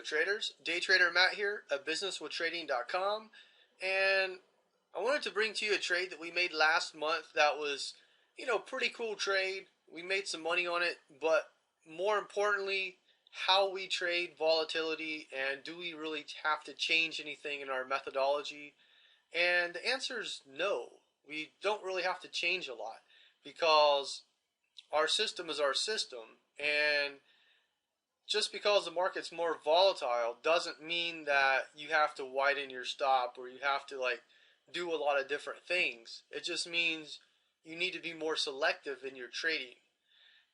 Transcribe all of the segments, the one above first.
Hello traders, Day Trader Matt here at businesswithtrading.com, and I wanted to bring to you a trade that we made last month that was, pretty cool trade. We made some money on it, but more importantly, how we trade volatility and do we really have to change anything in our methodology? And the answer is no. We don't really have to change a lot because our system is our system, and just because the market's more volatile doesn't mean that you have to widen your stop or you have to do a lot of different things. It just means you need to be more selective in your trading.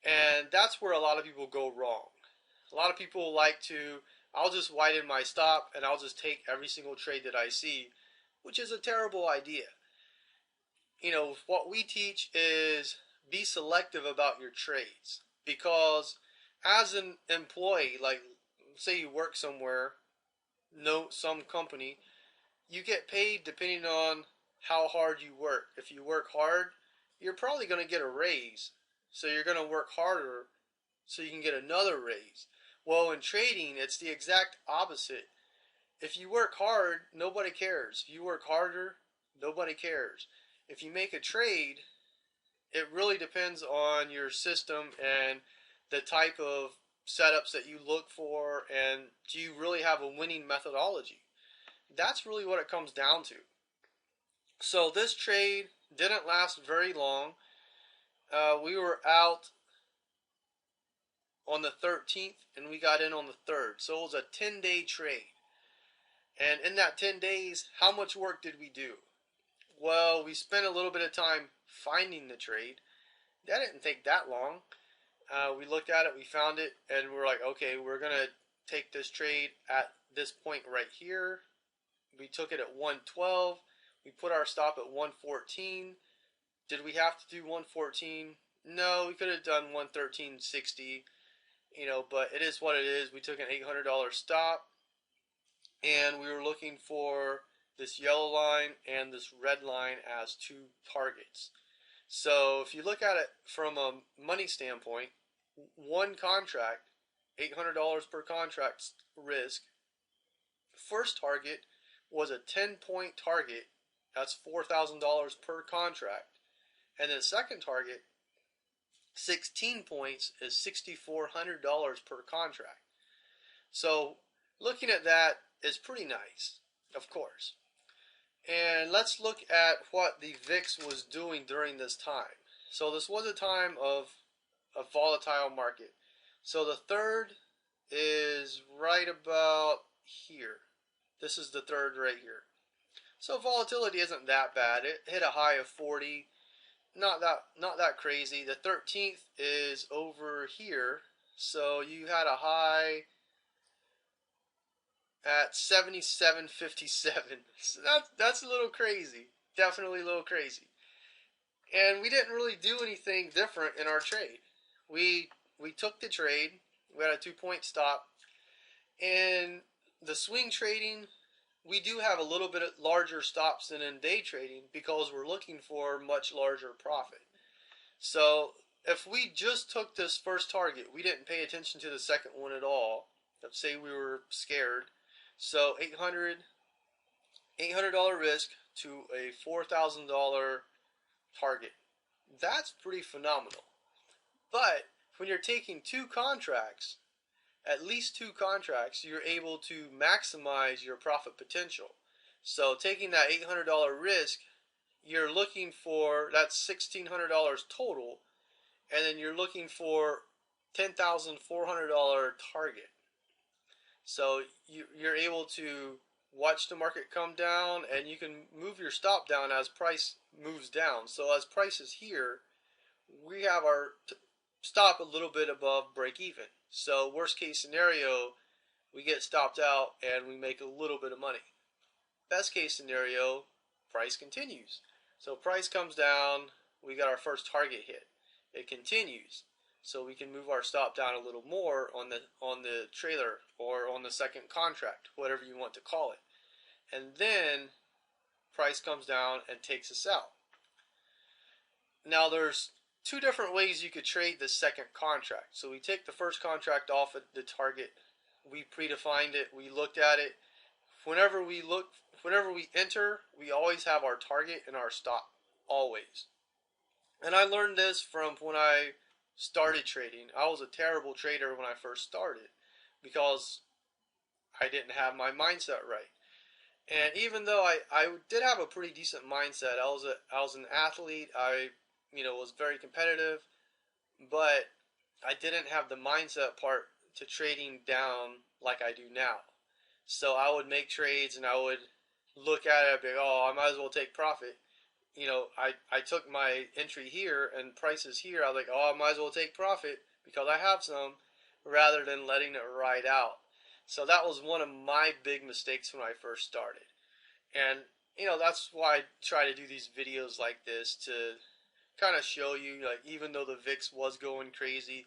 And that's where a lot of people go wrong. A lot of people I'll just widen my stop and I'll just take every single trade that I see, which is a terrible idea. What we teach is be selective about your trades, because as an employee, say you work somewhere, some company, you get paid depending on how hard you work. If you work hard, you're probably going to get a raise. So you're going to work harder so you can get another raise. Well, in trading, it's the exact opposite. If you work hard, nobody cares. If you work harder, nobody cares. If you make a trade, it really depends on your system and the type of setups that you look for, and do you really have a winning methodology? That's really what it comes down to. So this trade didn't last very long. We were out on the 13th and we got in on the 3rd. So it was a 10-day trade. And in that 10 days, how much work did we do? Well, we spent a little bit of time finding the trade. That didn't take that long. We looked at it, we found it, and we're like, okay, we're going to take this trade at this point right here. We took it at 112. We put our stop at 114. Did we have to do 114? No, we could have done 113.60, but it is what it is. We took an $800 stop, and we were looking for this yellow line and this red line as two targets. So if you look at it from a money standpoint, one contract, $800 per contract risk. First target was a 10-point target. That's $4,000 per contract. And then second target, 16 points, is $6,400 per contract. So looking at that is pretty nice, of course. And let's look at what the VIX was doing during this time. So this was a time of a volatile market. So the 3rd is right about here. This is the 3rd right here. So volatility isn't that bad. It hit a high of 40. Not that crazy. The 13th is over here. So you had a high at 77.57. So that's a little crazy. Definitely a little crazy. And we didn't really do anything different in our trade. We took the trade. We had a 2-point stop. And the swing trading, we do have a little bit of larger stops than in day trading because we're looking for much larger profit. So if we just took this first target, we didn't pay attention to the second one at all. Let's say we were scared. So $800 risk to a $4,000 target. That's pretty phenomenal. But when you're taking two contracts, at least two contracts, you're able to maximize your profit potential. So taking that $800 risk, you're looking for, that's $1,600 total, and then you're looking for $10,400 target. So you're able to watch the market come down, and you can move your stop down as price moves down. So as price is here, we have our stop a little bit above break even. So worst case scenario, we get stopped out and we make a little bit of money. Best case scenario, price continues. So price comes down, we got our first target hit. It continues. So we can move our stop down a little more on the trailer or on the second contract, whatever you want to call it. And then price comes down and takes us out. Now there's two different ways you could trade this second contract. So we take the first contract off at the target We predefined it. We looked at it. Whenever we enter, we always have our target and our stop, always. And I learned this from when I started trading. I was a terrible trader when I first started because I didn't have my mindset right. And even though I did have a pretty decent mindset, I was an athlete. I was very competitive, but I didn't have the mindset part to trading down like I do now. So I would make trades and I would look at it and be like, oh, I might as well take profit. I took my entry here and prices here. I was like, oh, I might as well take profit because I have some rather than letting it ride out. So that was one of my big mistakes when I first started. And, that's why I try to do these videos like this to kind of show you, like, even though the VIX was going crazy,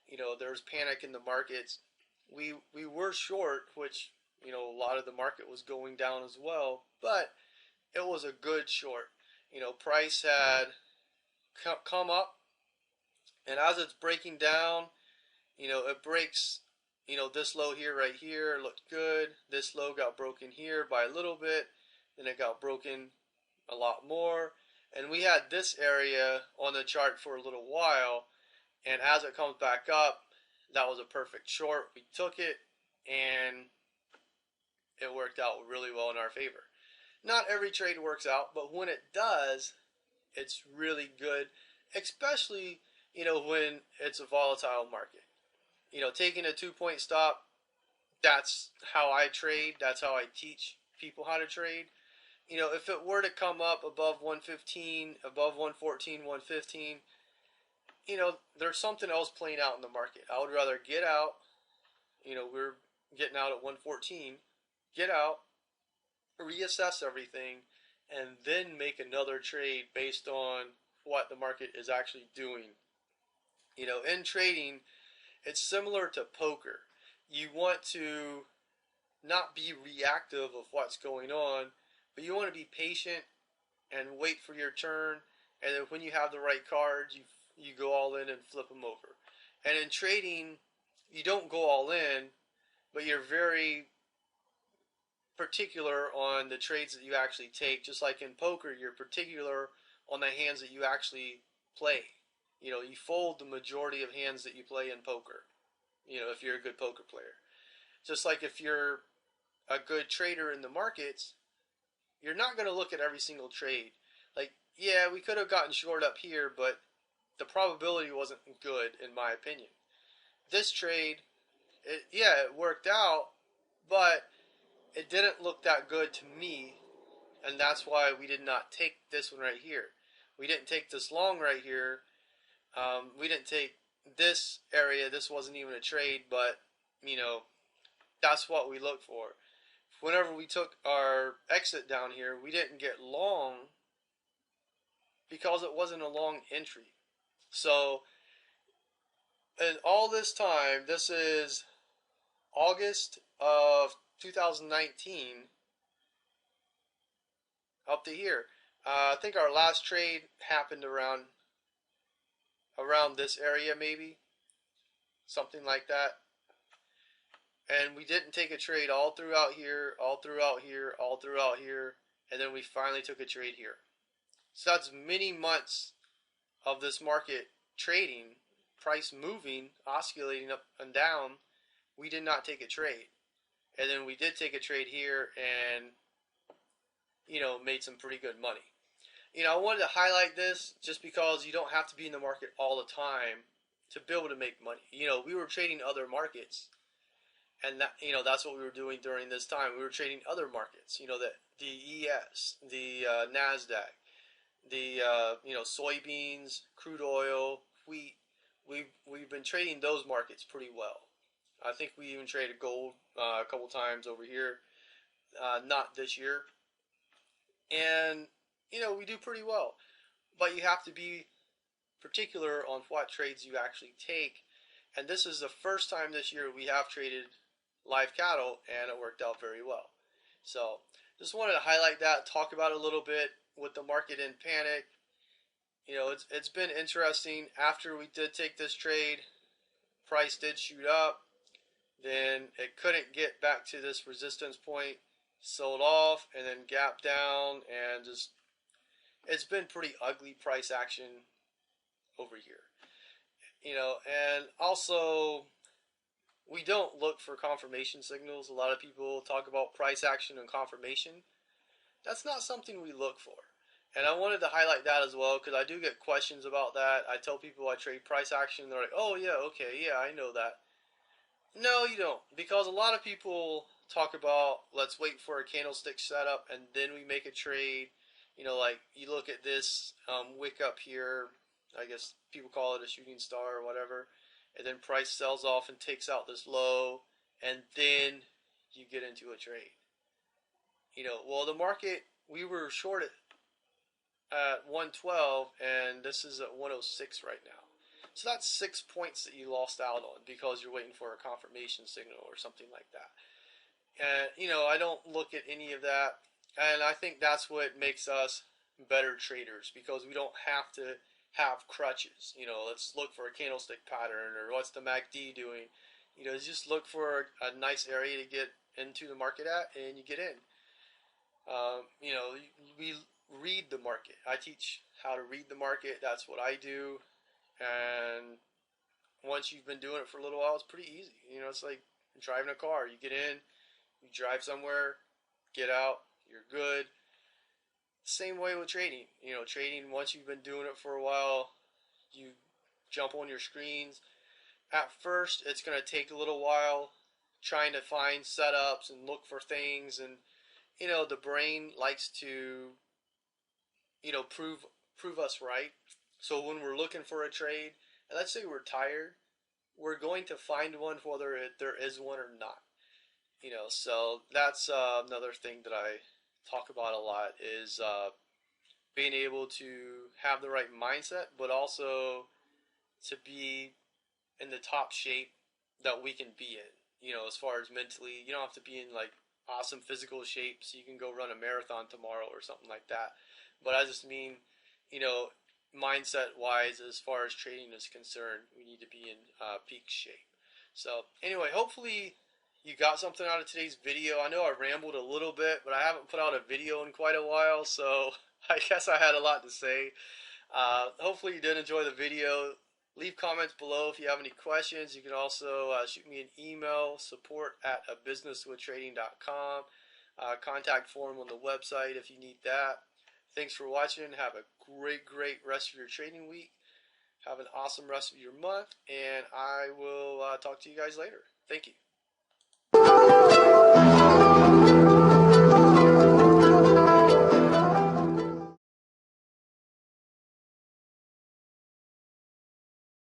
there was panic in the markets. We were short, which, a lot of the market was going down as well, but it was a good short. Price had come up, and as it's breaking down, it breaks, this low here, right here, looked good. This low got broken here by a little bit, then it got broken a lot more, and we had this area on the chart for a little while, and as it comes back up, that was a perfect short. We took it, and it worked out really well in our favor. Not every trade works out, but when it does, it's really good, especially, when it's a volatile market. Taking a 2 point stop, that's how I trade. That's how I teach people how to trade. If it were to come up above 115, above 114, 115, there's something else playing out in the market. I would rather get out. We're getting out at 114. Get out, reassess everything, and then make another trade based on what the market is actually doing. In trading, it's similar to poker. You want to not be reactive of what's going on, but you want to be patient and wait for your turn. And then when you have the right cards, you go all in and flip them over. And in trading, you don't go all in, but you're very particular on the trades that you actually take. Just like in poker, you're particular on the hands that you actually play. You fold the majority of hands that you play in poker. If you're a good poker player. Just like if you're a good trader in the markets, you're not going to look at every single trade. Like, yeah, we could have gotten short up here, but the probability wasn't good in my opinion. This trade, it worked out, but it didn't look that good to me, and that's why we did not take this one right here. We didn't take this long right here. We didn't take this area. This wasn't even a trade, but, that's what we look for. Whenever we took our exit down here, we didn't get long because it wasn't a long entry. So, in all this time, this is August of 2019 up to here. I think our last trade happened around this area, maybe something like that. And we didn't take a trade all throughout here, all throughout here, all throughout here, and then we finally took a trade here. So that's many months of this market trading, price moving, oscillating up and down. We did not take a trade. And then we did take a trade here and, made some pretty good money. I wanted to highlight this just because you don't have to be in the market all the time to be able to make money. We were trading other markets. And that, that's what we were doing during this time. We were trading other markets, the ES, the NASDAQ, the, soybeans, crude oil, wheat. We've been trading those markets pretty well. I think we even traded gold a couple times over here. Not this year. And, we do pretty well. But you have to be particular on what trades you actually take. And this is the first time this year we have traded live cattle, and it worked out very well. So, just wanted to highlight that, talk about it a little bit with the market in panic. It's been interesting. After we did take this trade, price did shoot up. Then it couldn't get back to this resistance point, sold off, and then gap down, and just it's been pretty ugly price action over here. And also we don't look for confirmation signals. A lot of people talk about price action and confirmation. That's not something we look for. And I wanted to highlight that as well because I do get questions about that. I tell people I trade price action. They're like, oh, yeah, okay, yeah, I know that. No, you don't. Because a lot of people talk about let's wait for a candlestick setup and then we make a trade. Like you look at this wick up here. I guess people call it a shooting star or whatever. And then price sells off and takes out this low. And then you get into a trade. Well, the market, we were short at 112 and this is at 106 right now. So that's 6 points that you lost out on because you're waiting for a confirmation signal or something like that. And, I don't look at any of that. And I think that's what makes us better traders because we don't have to have crutches. Let's look for a candlestick pattern or what's the MACD doing. Just look for a nice area to get into the market at and you get in. We read the market. I teach how to read the market. That's what I do. And once you've been doing it for a little while, it's pretty easy. It's like driving a car. You get in, you drive somewhere, get out, you're good. Same way with trading. Trading, once you've been doing it for a while, you jump on your screens. At first, it's going to take a little while trying to find setups and look for things. And, the brain likes to, prove us right. So when we're looking for a trade, and let's say we're tired, we're going to find one whether there is one or not. So that's another thing that I talk about a lot is being able to have the right mindset, but also to be in the top shape that we can be in. As far as mentally, you don't have to be in like awesome physical shape so you can go run a marathon tomorrow or something like that. But I just mean, mindset wise, as far as trading is concerned, we need to be in peak shape. So anyway, hopefully you got something out of today's video. I know I rambled a little bit, but I haven't put out a video in quite a while, so I guess I had a lot to say. Hopefully you did enjoy the video. Leave comments below if you have any questions. You can also shoot me an email, support@abusinesswithtrading.com. Contact form on the website if you need that. Thanks for watching. Have a great rest of your trading week. Have an awesome rest of your month, and I will talk to you guys later. Thank you.